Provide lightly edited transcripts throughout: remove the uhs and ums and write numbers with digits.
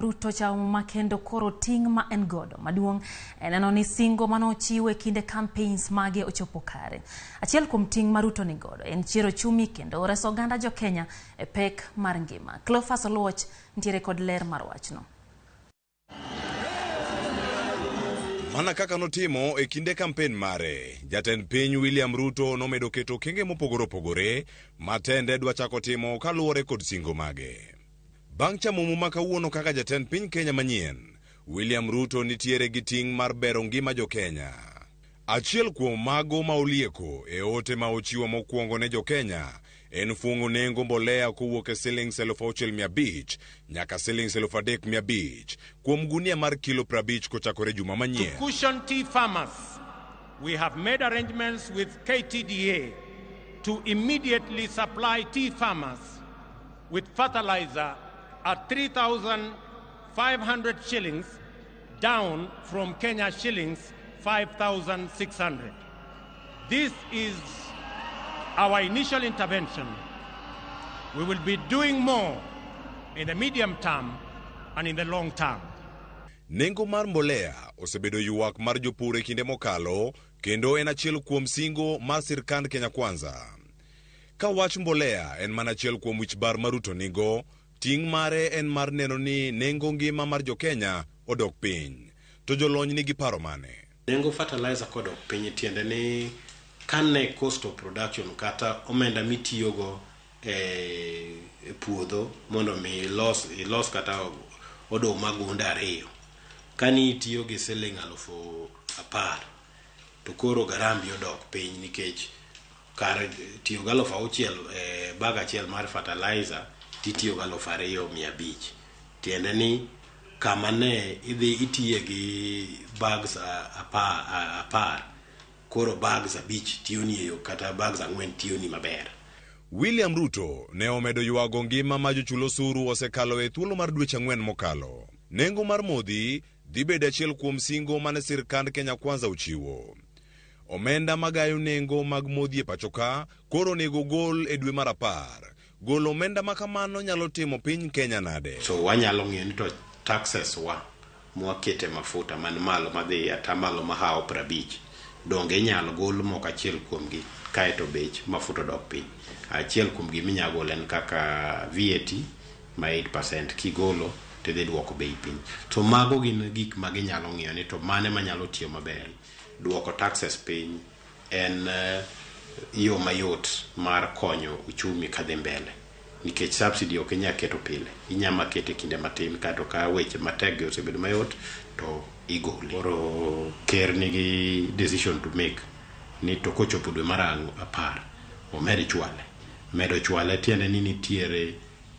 Ruto chamo makendo koro ting ma en godo maduong eneno ni singo manochiwe kinde campaigns mage ochopo kare. Achiel kuom ting ma Ruto ni godo en chiro chumi kendo reso oganda jo Kenya e pek mar ngima. Cleophas Oluoch ntiere kod ler mar wachno. Mana kaka notimo e kinde campaign mare, jatend piny William Ruto nomedo keto kenge mopogore opogore matende dwa chako timo kaluwore kod singo mage. Bang' chamo muma kawuono kaka jatend piny Kenya manyien, William Ruto nitiere gi ting mar bero ngima jo Kenya. Achiel kuom mago ma olieko e ote ma ochiwo mokwongo ne jo Kenya en fungo nengo mbolea kowuok e shillings 6,500 nyaka shillings 3,500 kuom gunia mar kilo 50 kochakore juma manyien. To cushion tea farmers, we have made arrangements with KTDA to immediately supply tea farmers with fertilizer at 3,500 shillings down from Kenya shillings 5,600. This is our initial intervention. We will be doing more in the medium term and in the long term. Nengo mar mbolea osebedo yuak mar jopur e kinde mokalo kendo en achiel kuom singo mar sirkand Kenya Kwanza. Ka wach mbolea en mana achiel kuom wich bar ma Ruto nigo, ting mare en mar neno ni nengo ngima mar jo Kenya odok piny. To jolony nigi paro mane? Nengo fertilizer kodok piny tiende ni kane cost of production kata omenda mitiyogo e puodho mondo mi ilos kata odo magunda ariyo. Kani itiyo gi shilling 10,000 to koro garambi odok piny nikech kar tiyo gi 6,000 e bag achiel mar fertilizer titiyo gi 2,500. Tiende ni kama ne idhi itiye gi bags 10 koro bags 5 tiyoni eyo kata bags 4 tiyoni maber. William Ruto ne omedo yuago ngima ma jochulo osuru osekalo e thuolo mar dweche 4 mokalo. Nengo mar modhi dhi bedo achiel kuom singo mane sirkand Kenya Kwanza ochiwo. Omenda magayo nengo mag modhi e pachoka koro nego gol e dwe mar 10. Gol omenda makamano nyalo timo piny Kenya nade? So wanyalo ng'eyo ni to taxes wa mwakete mafuta man malo madhi atamalo mahao 50 donge nyalo gol moko achiel kuom gi kaeto bech mafuta dok piny. Achiel kuom gi minya gol en kaka VAT ma 8% kigolo te dhi duoko bei piny. To mago gin gik ma ginyalo ng'iyo ni to mane manyalo tiyo maber. Duoko taxes piny en yo mayot mar konyo uchumi kadhi mbele. Nikech subsidy ok inya keto pile. Inyama kete kinde matin kato ka weche matek osebedo mayot to igole. Oro ker nigi decision to make ni to kochopo dwe mar 10 omed chwale. Medo chwale tiende ni nitiere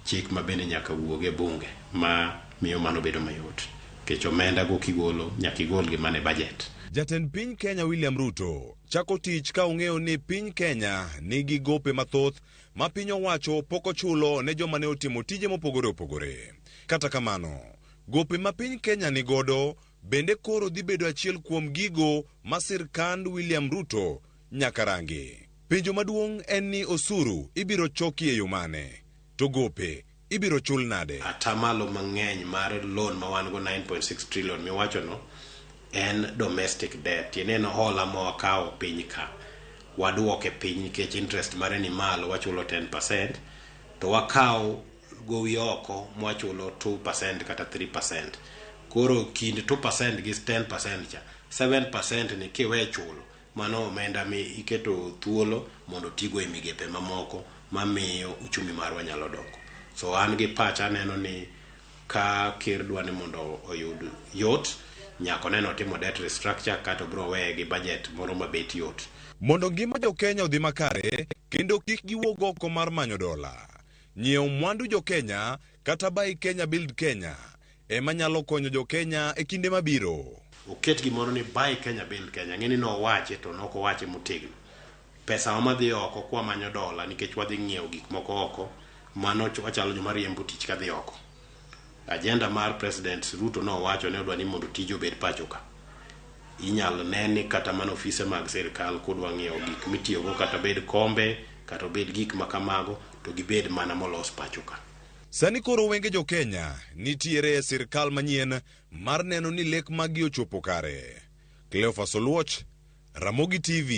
chik ma bende nyaka wuoge bunge ma miyo mano bedo mayot. Kech omenda go kigolo nyaka igol gi mane budget. Jatend piny Kenya William Ruto chako tich ka ong'eyo ni piny Kenya nigi gope mathoth ma piny owacho poko chulo ne joma ne otimo tije mopogore opogore. Kata kamano, gope ma piny Kenya ni godo bende koro dhi bedo achiel kuom gigo ma sirkand William Ruto nyaka rangi. Penjo maduong' en ni osuru ibiro choki e yo mane, to gope ibiro chul nade? Atamalo mang'eny mar loan ma wan go 9.6 trillion miwacho no en domestic debt. Tiene hola ma wakawo piny ka waduoke piny nikech interest mare ni malo wachulo 10% to wakawo gowi oko mwachulo 2% kata 3%. Koro kind 2% gi 10% cha 7% ni kiwe chulo mano omenda mi iketo thuolo mondo tigo e migepe mamoko mamiyo uchumi marwa nyalo doko. So an gi pacha neno ni ka ker dwani mondo oyud yot nyako neno timo debt restructure kato bro weye gi budget moro mabet yot. Mondo ngima jo Kenya odhi makare kendo kik giwuog oko mar manyo dola. Nyiewo mwandu jo Kenya kata buy Kenya build Kenya ema nyalo konyo jo Kenya e kinde mabiro. Oket gimoro ni buy Kenya build Kenya ng'eni no wache to noko wache motegno. Pesa wa madhi oko kwa manyo dola nikech wadhi ng'iewo gik moko oko mano wachalo joma riembo tich kadhi oko. Agenda mar President Ruto no wacho ne odwa ni mondo tij obed pachoka. Inyalo neni kata man ofise mag sirkal kodwa ng'iewo gik mitiyogo kata bed kombe kata bed gik makamago to gibed mana molos pachoka. Sani koro wenge jo Kenya nitiere sirkal manyien mar neno ni lek magi ochopo kare. Cleophas Oluoch, Ramogi TV.